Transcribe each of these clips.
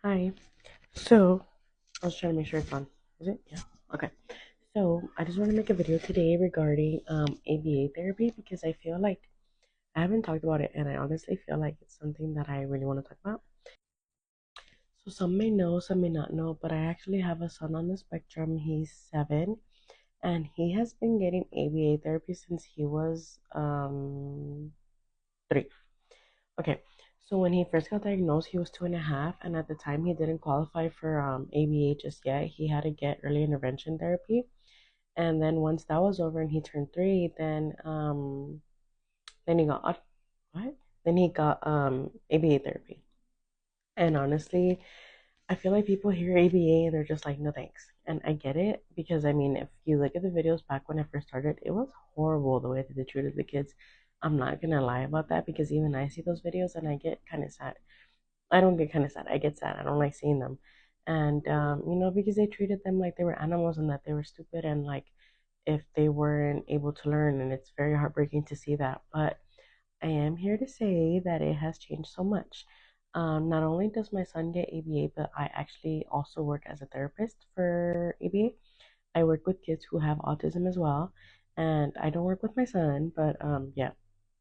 Hi. So, I was trying to make sure it's on. Is it? Yeah. Okay. So, I just want to make a video today regarding ABA therapy because I feel like I haven't talked about it and I honestly feel like it's something that I really want to talk about. So, some may know, some may not know, but I actually have a son on the spectrum. He's 7 and he has been getting ABA therapy since he was 3. Okay, so when he first got diagnosed, he was 2.5, and at the time he didn't qualify for ABA just yet. He had to get early intervention therapy, and then once that was over and he turned 3, then he got what? Then he got ABA therapy. And honestly, I feel like people hear ABA and they're just like, no thanks. And I get it because I mean, if you look at the videos back when I first started, it was horrible the way that they treated the kids. I'm not gonna lie about that because even I see those videos and I get kind of sad. I don't get kind of sad. I get sad. I don't like seeing them. And, because they treated them like they were animals and that they were stupid and like if they weren't able to learn. And it's very heartbreaking to see that. But I am here to say that it has changed so much. Not only does my son get ABA, but I actually also work as a therapist for ABA. I work with kids who have autism as well. And I don't work with my son, but yeah,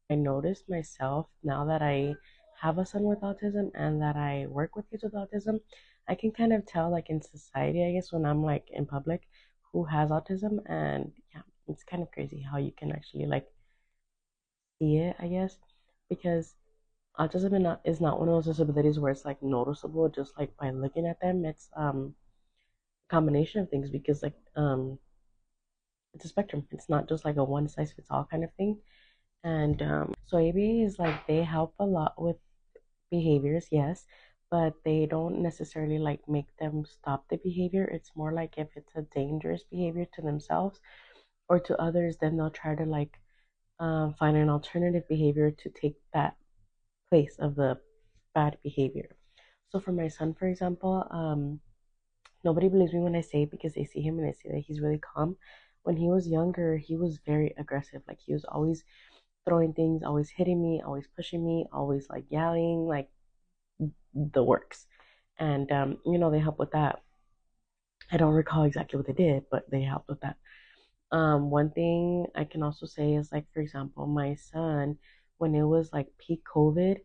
I noticed myself now that I have a son with autism and that I work with kids with autism, I can kind of tell, like in society, I guess, when I'm like in public, who has autism. And yeah, it's kind of crazy how you can actually like see it, I guess, because autism is not one of those disabilities where it's like noticeable just like by looking at them. It's a combination of things because like it's a spectrum. It's not just like a one size fits all kind of thing. And so ABA is like they help a lot with behaviors, yes, but they don't necessarily like make them stop the behavior. It's more like if it's a dangerous behavior to themselves or to others, then they'll try to like find an alternative behavior to take that place of the bad behavior. So for my son, for example, nobody believes me when I say it because they see him and they say that he's really calm. When he was younger, he was very aggressive. Like he was always throwing things, always hitting me, always pushing me, always like yelling, like the works. And they help with that. I don't recall exactly what they did, but they helped with that. One thing I can also say is like, for example, my son, when it was like peak COVID,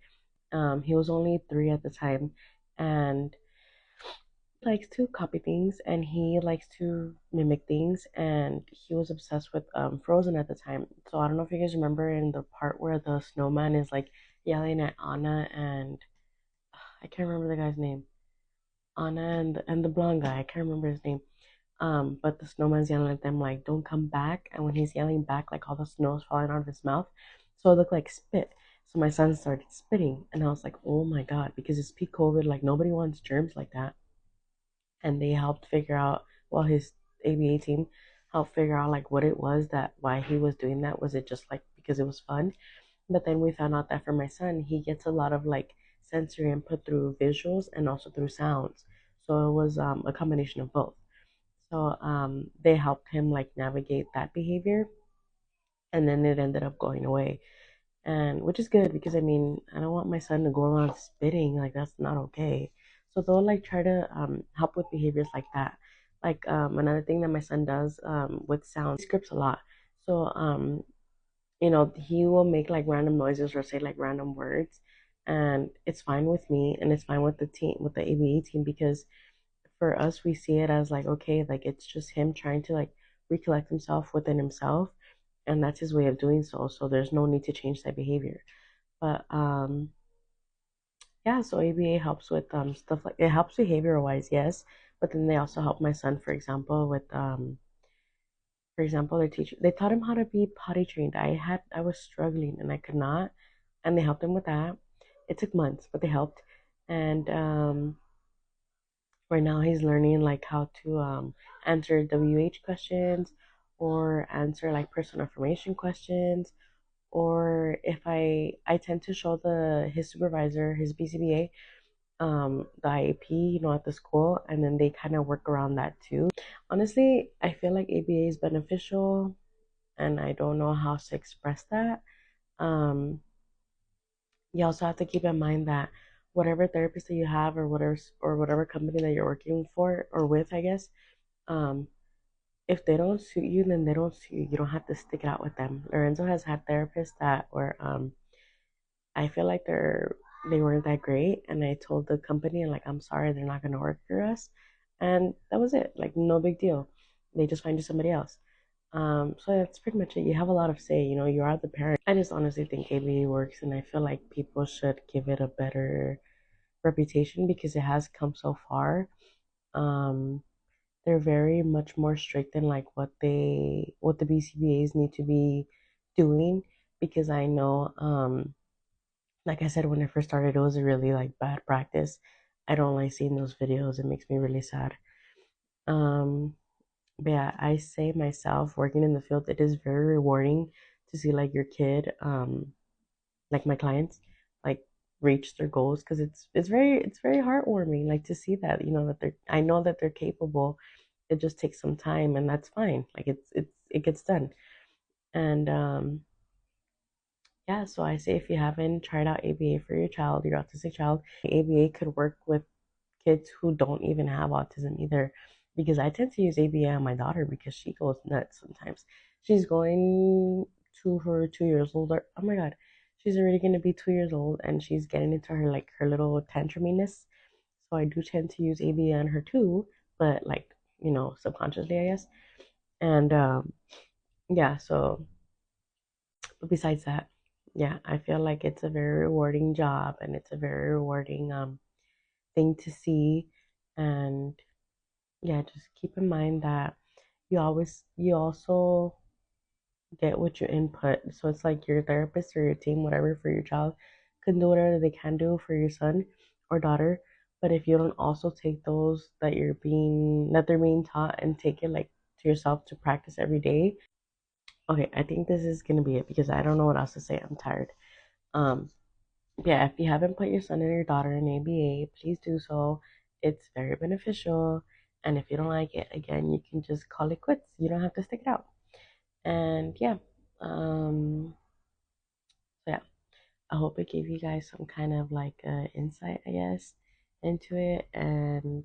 he was only 3 at the time, and he likes to copy things and he likes to mimic things, and he was obsessed with Frozen at the time. So I don't know if you guys remember in the part where the snowman is like yelling at Anna and I can't remember the guy's name. Anna and the blonde guy. I can't remember his name. But the snowman's yelling at them like, "Don't come back!" And when he's yelling back, like all the snow's falling out of his mouth, so it looked like spit. So my son started spitting, and I was like, "Oh my god!" Because it's peak COVID, like nobody wants germs like that. And they helped figure out, well, his ABA team helped figure out like what it was that why he was doing that. Was it just like because it was fun? But then we found out that for my son, he gets a lot of like sensory input through visuals and also through sounds. So it was a combination of both. So they helped him like navigate that behavior, and then it ended up going away, and which is good because I mean I don't want my son to go around spitting, like that's not okay. So they'll like try to help with behaviors like that. Like another thing that my son does with sound, he scripts a lot. So he will make like random noises or say like random words, and it's fine with me and it's fine with the team, with the ABA team, because for us we see it as like, okay, like it's just him trying to like recollect himself within himself, and that's his way of doing so, so there's no need to change that behavior. But yeah, so ABA helps with stuff like it helps behavioral wise, yes, but then they also help my son, for example, with they taught him how to be potty trained. I was struggling and I could not, and they helped him with that. It took months, but they helped. And right now he's learning like how to answer WH questions or answer like personal information questions. Or if I tend to show the his supervisor, his BCBA, the IAP, at the school, and then they kind of work around that too. Honestly, I feel like ABA is beneficial and I don't know how to express that. Um, you also have to keep in mind that whatever therapist that you have or whatever company that you're working for or with, I guess, um, if they don't suit you, then they don't suit you. You don't have to stick it out with them. Lorenzo has had therapists that were I feel like they weren't that great, and I told the company like I'm sorry, they're not gonna work for us, and that was it. Like no big deal. They just find you somebody else. So that's pretty much it. You have a lot of say. You know, you are the parent. I just honestly think ABA works, and I feel like people should give it a better reputation because it has come so far. Um, they're very much more strict than like what the BCBAs need to be doing because I know like I said when I first started it was a really like bad practice. I don't like seeing those videos. It makes me really sad. Um but yeah, I say myself working in the field it is very rewarding to see like your kid like my clients like reach their goals because it's very heartwarming like to see that that they're I know that they're capable. It just takes some time and that's fine. Like it gets done. And yeah, so I say if you haven't tried out ABA for your child, your autistic child, ABA could work with kids who don't even have autism either. Because I tend to use ABA on my daughter because she goes nuts sometimes. She's going to her 2 years old. Oh my God, she's already going to be 2 years old and she's getting into her like her little tantruminess. So I do tend to use ABA on her too, but like, subconsciously, I guess. And yeah, so but besides that, yeah, I feel like it's a very rewarding job and it's a very rewarding thing to see. And yeah, just keep in mind that you also get what you input. So it's like your therapist or your team, whatever for your child, can do whatever they can do for your son or daughter. But if you don't also take those that they're being taught and take it like to yourself to practice every day. Okay, I think this is gonna be it because I don't know what else to say. I'm tired. Um, yeah, if you haven't put your son or your daughter in ABA, please do so. It's very beneficial. And if you don't like it, again, you can just call it quits. You don't have to stick it out. And yeah, so yeah, I hope it gave you guys some kind of like insight, I guess, into it. And